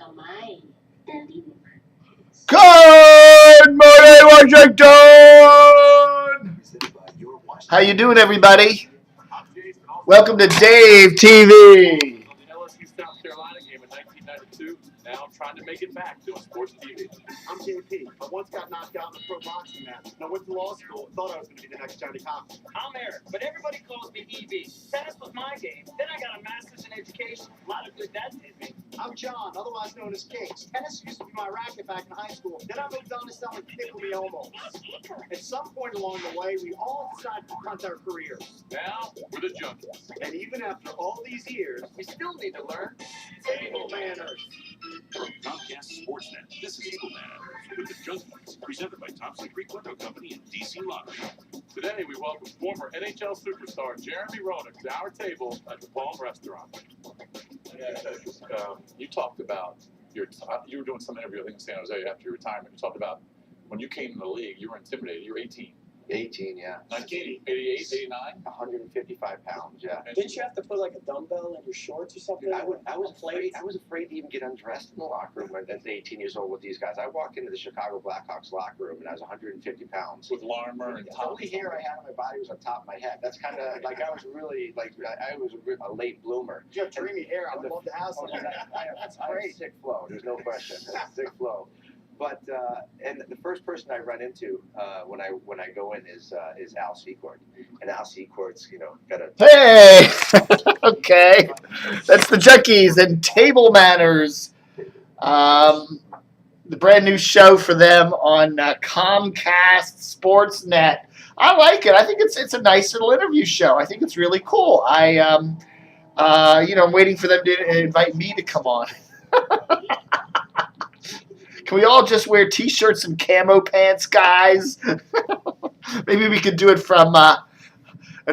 Good morning, Washington! How you doing, everybody? Welcome to Dave TV. LSU South Carolina game in 1992. Now I'm trying to make it back doing sports TV. I'm JP. I once got knocked out in a pro boxing match. And I went to law school and thought I was going to be the next Johnny Cochran. I'm Eric, but everybody calls me EB. Tennis was my game. Then I got a master's in education. A lot of good that did me. I'm John, otherwise known as Cakes. Tennis used to be my racket back in high school. Then I moved on to selling pickle me elbows. At some point along the way, we all decided to punt our careers. Now we're the junkies. And even after all these years, We still need to learn. table manners. From Comcast SportsNet, this is Table Manners with the Junkies, presented by Thompson Creek Window Company and DC Lottery. Today we welcome former NHL superstar Jeremy Roenick to our table at the Palm Restaurant. You talked about you were doing some interview I think in San Jose after your retirement. You talked about when you came in the league, you were intimidated. You were 18. 18, yeah. 1988, 89? 155 pounds, yeah. Didn't you have to put like a dumbbell in your shorts or something? I was afraid to even get undressed in the locker room at 18 years old with these guys. I walked into the Chicago Blackhawks locker room and I was 150 pounds. With Larmer and The Tom. only hair I had on my body was on top of my head. That's kind of like I was really like I was a late bloomer. You have dreamy hair. I would love to have some. That's great. Sick flow. There's no question. Sick flow. But and the first person I run into when I go in is Al Secord, and Al Secord's got a Hey! Okay. That's the Junkies and Table Manners. The brand new show for them on Comcast SportsNet. I like it. I think it's a nice little interview show. I think it's really cool. I'm waiting for them to invite me to come on. Can we all just wear T-shirts and camo pants, guys? Maybe we could do it from an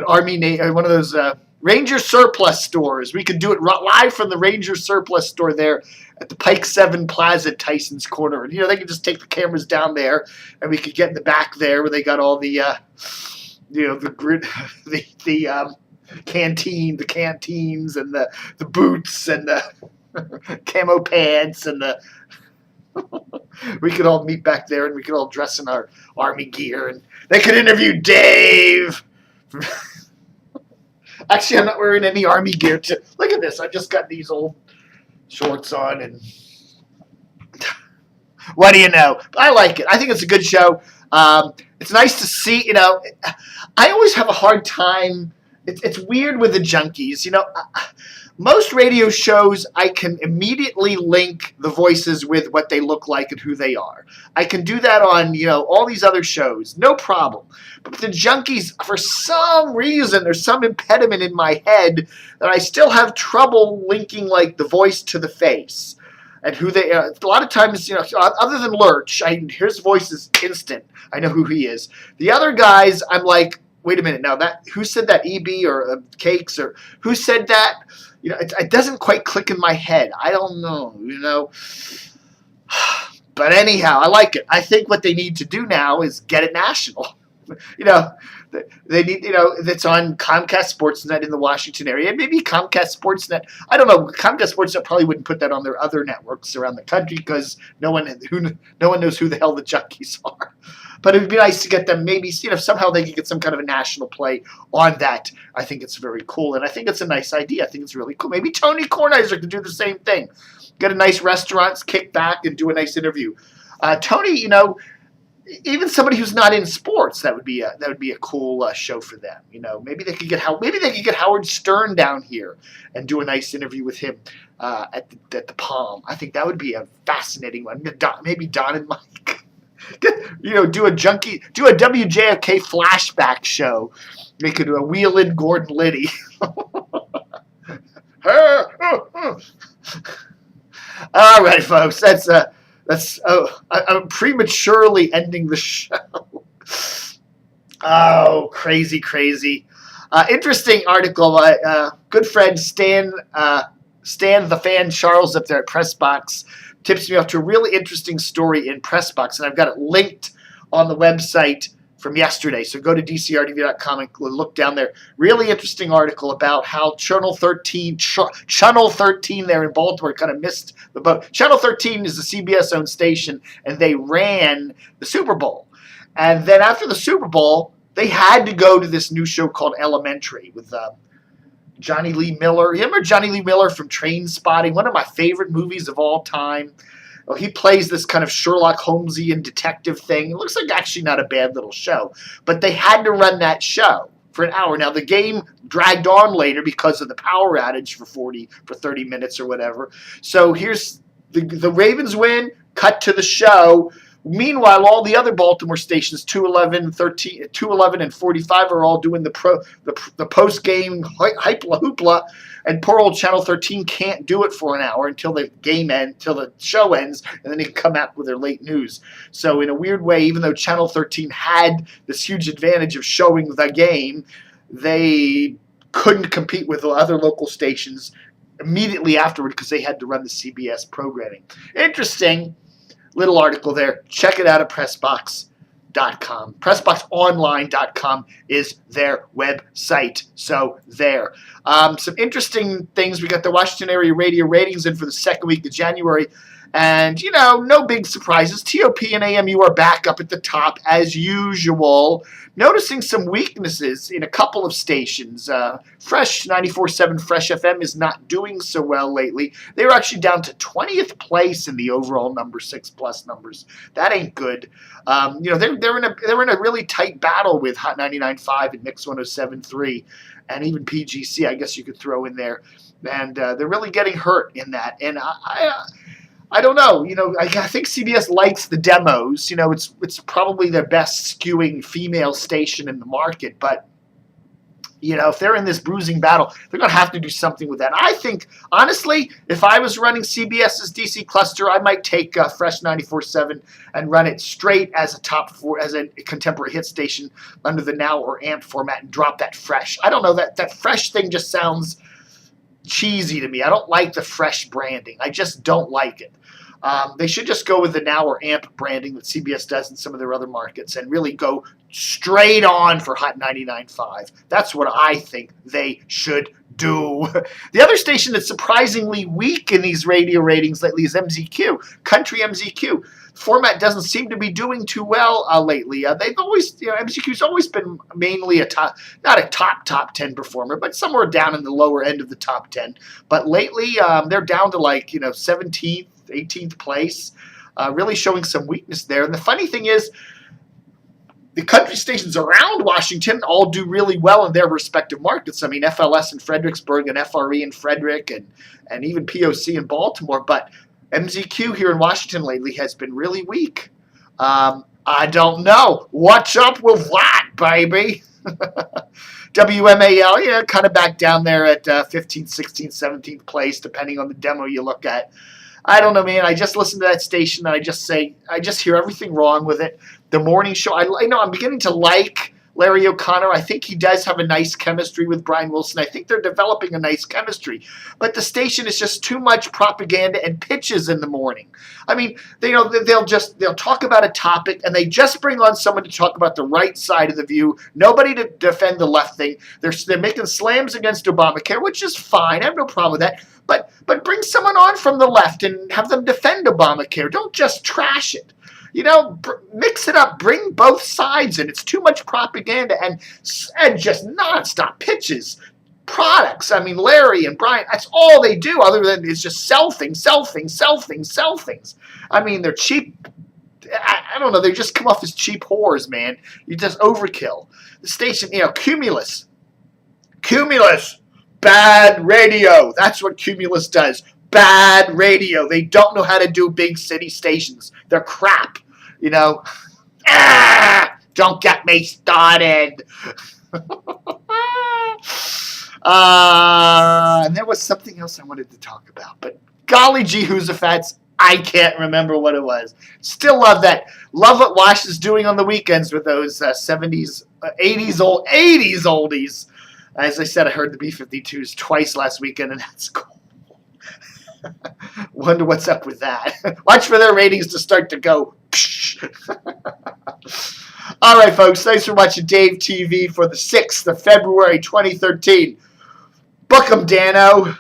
Army, one of those Ranger Surplus stores. We could do it live from the Ranger Surplus store there at the Pike 7 Plaza, Tyson's Corner. And, they could just take the cameras down there, and we could get in the back there where they got all the, the canteens and the boots and the camo pants and the. We could all meet back there and we could all dress in our Army gear and they could interview Dave. Actually, I'm not wearing any Army gear. Look at this. I just got these old shorts on and what do you know? I like it. I think it's a good show. It's nice to see, I always have a hard time. It's weird with the Junkies. Most radio shows, I can immediately link the voices with what they look like and who they are. I can do that on, all these other shows. No problem. But the Junkies, for some reason, there's some impediment in my head that I still have trouble linking, like, the voice to the face. And who they are. A lot of times, other than Lurch, his voice is instant. I know who he is. The other guys, I'm like, wait a minute, now who said that? EB or Cakes or who said that? It doesn't quite click in my head. I don't know, But anyhow, I like it. I think what they need to do now is get it national. They need, that's on Comcast SportsNet in the Washington area. Maybe Comcast SportsNet. I don't know. Comcast SportsNet probably wouldn't put that on their other networks around the country because no one knows who the hell the Junkies are. But it would be nice to get them maybe, somehow they could get some kind of a national play on that. I think it's very cool, and I think it's a nice idea. I think it's really cool. Maybe Tony Kornheiser could do the same thing. Get a nice restaurant, kick back, and do a nice interview. Tony, even somebody who's not in sports, that would be a cool show for them. Maybe they could get Howard Stern down here and do a nice interview with him at the Palm. I think that would be a fascinating one. Maybe Don and Mike. Do a WJFK flashback show. They could do a Wheel in Gordon Liddy. All right, folks. I'm prematurely ending the show. Oh, crazy. Interesting article by good friend Stan the Fan Charles up there at Pressbox. Tips me off to a really interesting story in Pressbox, and I've got it linked on the website for from yesterday. So go to dcrtv.com and look down there. Really interesting article about how Channel 13 there in Baltimore kind of missed the boat. Channel 13 is a CBS-owned station, and they ran the Super Bowl. And then after the Super Bowl, they had to go to this new show called Elementary with Johnny Lee Miller. You remember Johnny Lee Miller from Train Spotting, one of my favorite movies of all time? Well, he plays this kind of Sherlock Holmesian detective thing. It looks like actually not a bad little show. But they had to run that show for an hour. Now, the game dragged on later because of the power outage for 30 minutes or whatever. So here's the Ravens win, cut to the show. Meanwhile, all the other Baltimore stations, 211 and 45, are all doing the post-game hoopla, and poor old Channel 13 can't do it for an hour until the show ends, and then they can come out with their late news. So in a weird way, even though Channel 13 had this huge advantage of showing the game, they couldn't compete with the other local stations immediately afterward because they had to run the CBS programming. Interesting. Little article there. Check it out at PressBox.com. PressBoxOnline.com is their website. So there. Some interesting things. We got the Washington area radio ratings in for the second week of January. And, no big surprises. TOP and AMU are back up at the top as usual. Noticing some weaknesses in a couple of stations. Fresh 94.7 Fresh FM is not doing so well lately. They were actually down to 20th place in the overall number 6+ numbers. That ain't good. They're in a really tight battle with Hot 99.5 and Mix 107.3, and even PGC. I guess you could throw in there, and they're really getting hurt in that. And I don't know. I think CBS likes the demos. It's probably their best skewing female station in the market. But, if they're in this bruising battle, they're going to have to do something with that. I think, honestly, if I was running CBS's DC cluster, I might take Fresh 94.7 and run it straight as a top 4, as a contemporary hit station under the Now or AMP format and drop that Fresh. I don't know. That Fresh thing just sounds cheesy to me. I don't like the Fresh branding. I just don't like it. They should just go with the Now or AMP branding that CBS does in some of their other markets and really go straight on for Hot 99.5. That's what I think they should do. The other station that's surprisingly weak in these radio ratings lately is MZQ, Country MZQ. The format doesn't seem to be doing too well lately. They've always, MZQ's always been mainly not a top 10 performer, but somewhere down in the lower end of the top 10. But lately, they're down to 17th, 18th place, really showing some weakness there. And the funny thing is, the country stations around Washington all do really well in their respective markets. I mean, FLS in Fredericksburg and FRE in Frederick and even POC in Baltimore. But MZQ here in Washington lately has been really weak. I don't know. What's up with that, baby? WMAL, kind of back down there at 15th, 16th, 17th place, depending on the demo you look at. I don't know, man. I just listen to that station and I just hear everything wrong with it. The morning show, I'm beginning to like Larry O'Connor. I think he does have a nice chemistry with Brian Wilson. I think they're developing a nice chemistry. But the station is just too much propaganda and pitches in the morning. I mean, they'll talk about a topic and they just bring on someone to talk about the right side of the view. Nobody to defend the left thing. They're making slams against Obamacare, which is fine. I have no problem with that. But bring someone on from the left and have them defend Obamacare. Don't just trash it. Mix it up. Bring both sides in. It's too much propaganda and just nonstop pitches, products. I mean, Larry and Brian, that's all they do other than is just sell things. I mean, they're cheap. I don't know. They just come off as cheap whores, man. You just overkill. The station, Cumulus. Bad radio. That's what Cumulus does. Bad radio. They don't know how to do big city stations. They're crap. Don't get me started. And there was something else I wanted to talk about. But golly gee, Hoosafats, I can't remember what it was. Still love that. Love what Wash is doing on the weekends with those 70s, 80s oldies. As I said, I heard the B-52s twice last weekend, and that's cool. Wonder what's up with that. Watch for their ratings to start to go. All right, folks. Thanks for watching Dave TV for the 6th of February, 2013. Book 'em, Dano.